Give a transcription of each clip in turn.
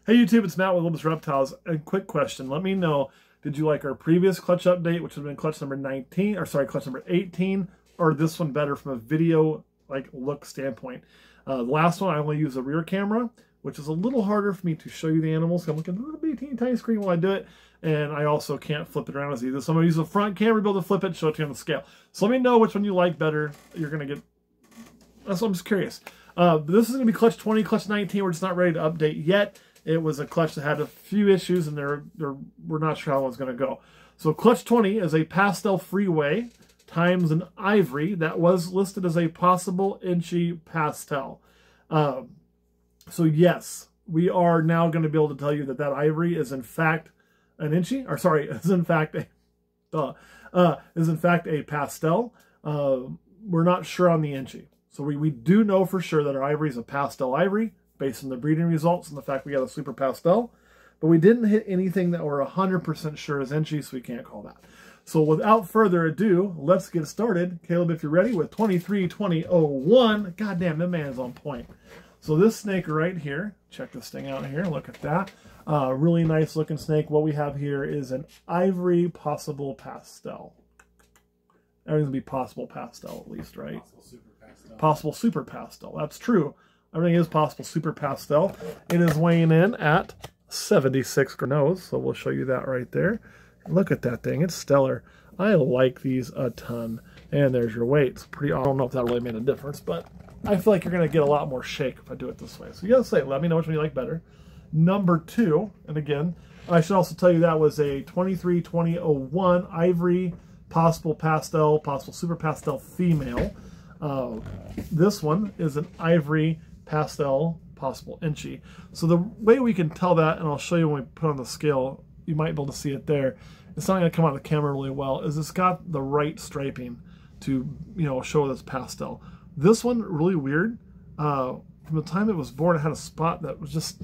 Hey YouTube, it's Matt with Littlest Reptiles. A quick question. Let me know, did you like our previous clutch update, which would have been clutch number 19, or sorry, clutch number 18, or this one better from a video look standpoint? The last one I only use a rear camera, which is a little harder for me to show you the animals. I'm looking at a little bitty tiny screen while I do it, and I also can't flip it around as easy. So I'm going to use the front camera to be able to flip it and show it to you on the scale. So let me know which one you like better. You're going to get... That's what I'm just curious. This is going to be clutch 20, clutch 19. We're just not ready to update yet. It was a clutch that had a few issues, and we're not sure how it's going to go. So clutch 20 is a pastel freeway times an ivory that was listed as a possible inchy pastel. So yes, we are now going to be able to tell you that that ivory is in fact an inchy, or sorry, is in fact a pastel. We're not sure on the inchy. So we do know for sure that our ivory is a pastel ivory based on the breeding results and the fact we got a super pastel. But we didn't hit anything that we're 100% sure is inchy, so we can't call that. So without further ado, let's get started. Caleb, if you're ready, with 232001. God damn, that man is on point. So this snake right here, check this thing out here. Look at that. Really nice looking snake. What we have here is an ivory possible pastel. Everything's gonna be possible pastel at least, right? Possible super pastel. Possible super pastel. That's true. Everything is possible super pastel. It is weighing in at 76 grams, so we'll show you that right there. Look at that thing. It's stellar. I like these a ton. And there's your weight. It's pretty. I don't know if that really made a difference, but I feel like you're going to get a lot more shake if I do it this way. So you got to say, let me know which one you like better. Number 2, and again, I should also tell you that was a 232001 ivory possible pastel, possible super pastel female. This one is an ivory pastel possible inchy. So the way we can tell that, and I'll show you when we put on the scale, you might be able to see it there. It's not going to come out of the camera really well, is it's got the right striping to, you know, show this pastel. This one, really weird. From the time it was born, it had a spot that was just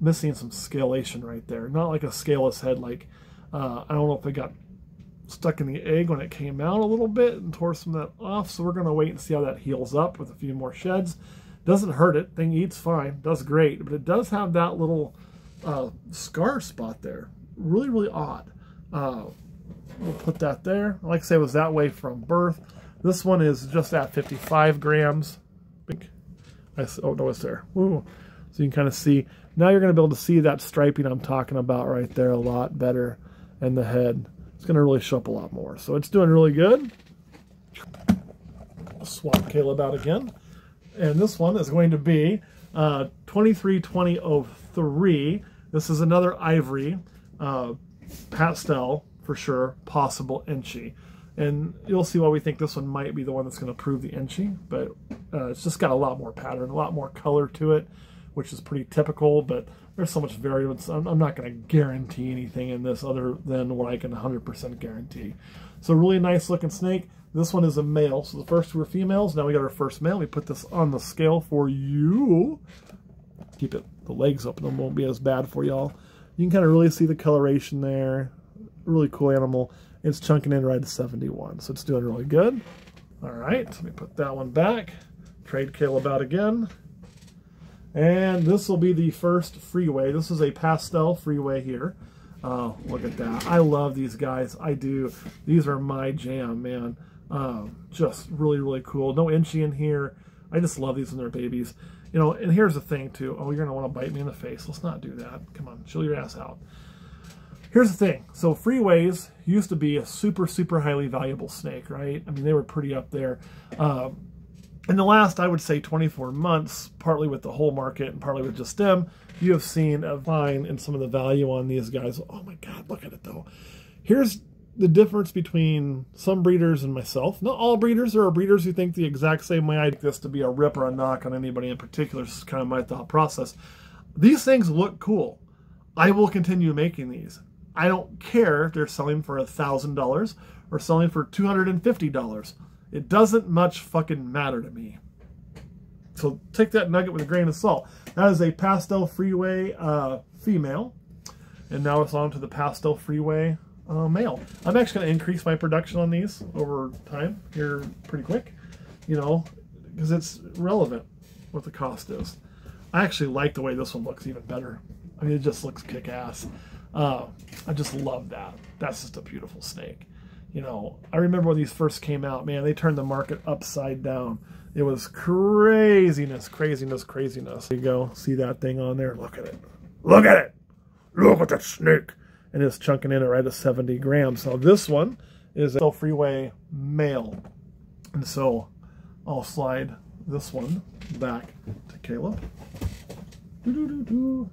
missing some scalation right there. Not like a scaleless head, like, I don't know if it got stuck in the egg when it came out a little bit and tore some of that off. So we're going to wait and see how that heals up with a few more sheds. Doesn't hurt it. Thing eats fine. Does great. But it does have that little scar spot there. Really, really odd. We'll put that there. Like I say, it was that way from birth. This one is just at 55 grams. Oh, no, it's there. Ooh. So you can kind of see. Now you're going to be able to see that striping I'm talking about right there a lot better. And the head. It's going to really show up a lot more. So it's doing really good. I'll swap Caleb out again. And this one is going to be 232003. This is another ivory pastel for sure, possible inchy. And you'll see why we think this one might be the one that's going to prove the inchy. But it's just got a lot more pattern, a lot more color to it, which is pretty typical. But there's so much variance. I'm not going to guarantee anything in this other than what I can 100% guarantee. So really nice looking snake. This one is a male, so the first 2 were females. Now we got our first male. We put this on the scale for you. Keep the legs open, it won't be as bad for y'all. You can kind of really see the coloration there. Really cool animal. It's chunking in right at 71, so it's doing really good. All right, let me put that one back. Trade Caleb out again. And this will be the first freeway. This is a pastel freeway here. Oh, look at that. I love these guys. I do. These are my jam, man. Just really, really cool. No inchy in here. I just love these when they're babies. You know, and here's the thing, too. Oh, you're going to want to bite me in the face. Let's not do that. Come on, chill your ass out. Here's the thing. So freeways used to be a super, super highly valuable snake, right? I mean, they were pretty up there. In the last, I would say, 24 months, partly with the whole market and partly with just them, you have seen a decline in some of the value on these guys. Oh my God, look at it though. Here's the difference between some breeders and myself. Not all breeders. There are breeders who think the exact same way I think this to be a rip or a knock on anybody in particular. This is kind of my thought process. These things look cool. I will continue making these. I don't care if they're selling for $1,000 or selling for $250. It doesn't much fucking matter to me. So take that nugget with a grain of salt. That is a pastel freeway female. And now it's on to the pastel freeway male. I'm actually going to increase my production on these over time here pretty quick, you know, because it's relevant what the cost is. I actually like the way this one looks even better. I mean, it just looks kick-ass. I just love that. That's just a beautiful snake. You know, I remember when these first came out, man, they turned the market upside down. It was craziness, craziness, craziness. There you go. See that thing on there? Look at it. Look at it. Look at that snake. And it's chunking in at right at 70 grams. Now this one is a Freeway male. And so I'll slide this one back to Caleb. Now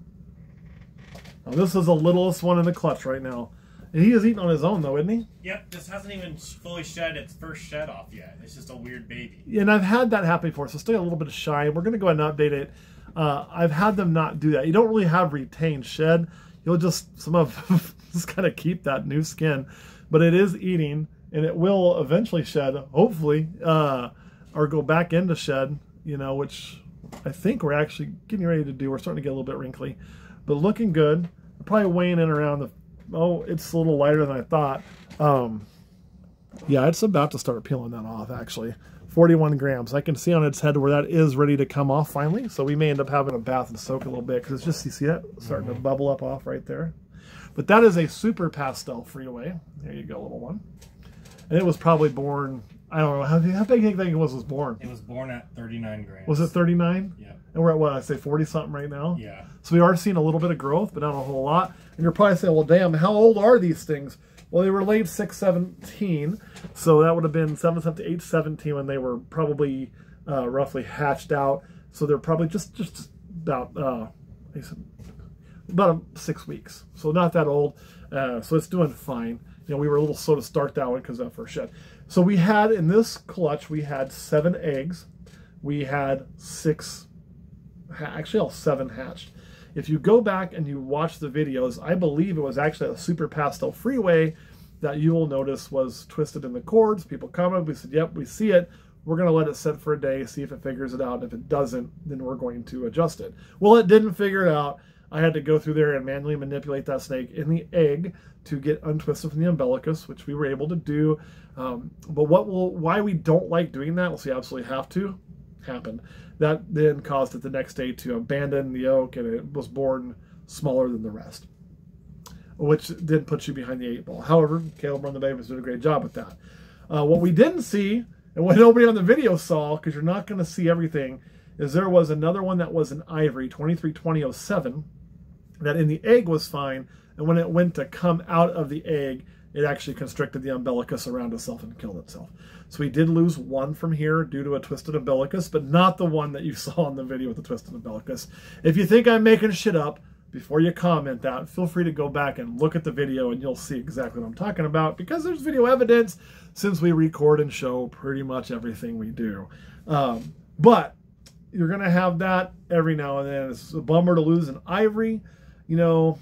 this is the littlest one in the clutch right now. And he is eating on his own though, isn't he? Yep, this hasn't even fully shed its first shed off yet. It's just a weird baby. Yeah, and I've had that happen before, so still a little bit of shy. We're going to go ahead and update it. I've had them not do that. You don't really have retained shed. You'll just, some of just kind of keep that new skin. But it is eating, and it will eventually shed, hopefully, or go back into shed, you know, which I think we're actually getting ready to do. We're starting to get a little bit wrinkly, but looking good. Probably weighing in around the, oh, it's a little lighter than I thought. Yeah, it's about to start peeling that off, actually. 41 grams. I can see on its head where that is ready to come off finally. So we may end up having a bath and soak a little bit because it's just, you see that starting to bubble up off right there. But that is a Super Pastel Freeway. There you go, little one. And it was probably born, I don't know, how big do you think it was born? It was born at 39 grams. Was it 39? Yeah. And we're at what, I say 40 something right now? Yeah. So we are seeing a little bit of growth, but not a whole lot. And you're probably saying, well, damn, how old are these things? Well, they were laid 6/17, so that would have been 7/7 to 8/17 when they were probably roughly hatched out. So they're probably just about 6 weeks. So not that old. So it's doing fine. You know, we were a little slow to start that one because of that first shed. So we had, in this clutch, we had 7 eggs. We had 6, actually all 7 hatched. If you go back and you watch the videos, I believe it was actually a Super Pastel Freeway that you will notice was twisted in the cords. People commented, we said, yep, we see it. We're going to let it sit for a day, see if it figures it out. And if it doesn't, then we're going to adjust it. Well, it didn't figure it out. I had to go through there and manually manipulate that snake in the egg to get untwisted from the umbilicus, which we were able to do. But why we don't like doing that, we'll see, absolutely have to happen. That then caused it the next day to abandon the yolk, and it was born smaller than the rest, which then puts you behind the 8 ball. However, Caleb Run the Baby was doing a great job with that. What we didn't see, and what nobody on the video saw, because you're not going to see everything, is there was another one that was an ivory, 232007, that in the egg was fine, and when it went to come out of the egg, it actually constricted the umbilicus around itself and killed itself. So we did lose one from here due to a twisted umbilicus, but not the one that you saw in the video with the twisted umbilicus. If you think I'm making shit up, before you comment that, feel free to go back and look at the video and you'll see exactly what I'm talking about, because there's video evidence since we record and show pretty much everything we do. But you're going to have that every now and then. It's a bummer to lose an ivory. You know,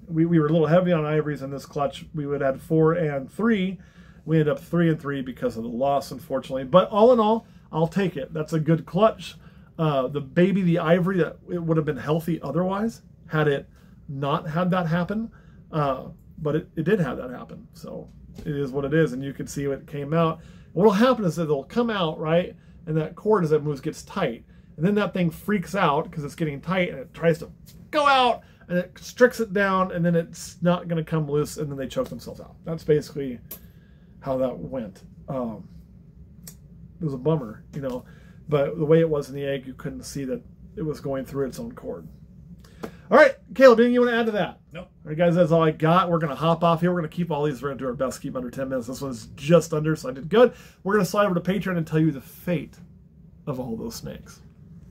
we were a little heavy on ivories in this clutch. We would have had 4 and 3. We ended up 3 and 3 because of the loss, unfortunately. But all in all, I'll take it. That's a good clutch. The baby, the ivory, that it would have been healthy otherwise had it not had that happen. But it did have that happen. So it is what it is. And you can see what came out. What will happen is that they'll come out, right? And that cord as it moves gets tight. And then that thing freaks out because it's getting tight and it tries to go out and it constricts it down, and then it's not going to come loose, and then they choke themselves out. That's basically how that went. It was a bummer, you know, but the way it was in the egg, you couldn't see that it was going through its own cord. All right, Caleb, anything you want to add to that? Nope. All right, guys, that's all I got. We're going to hop off here. We're going to keep all these. We're going to do our best to keep under 10 minutes. This one's just under, so I did good. We're going to slide over to Patreon and tell you the fate of all those snakes.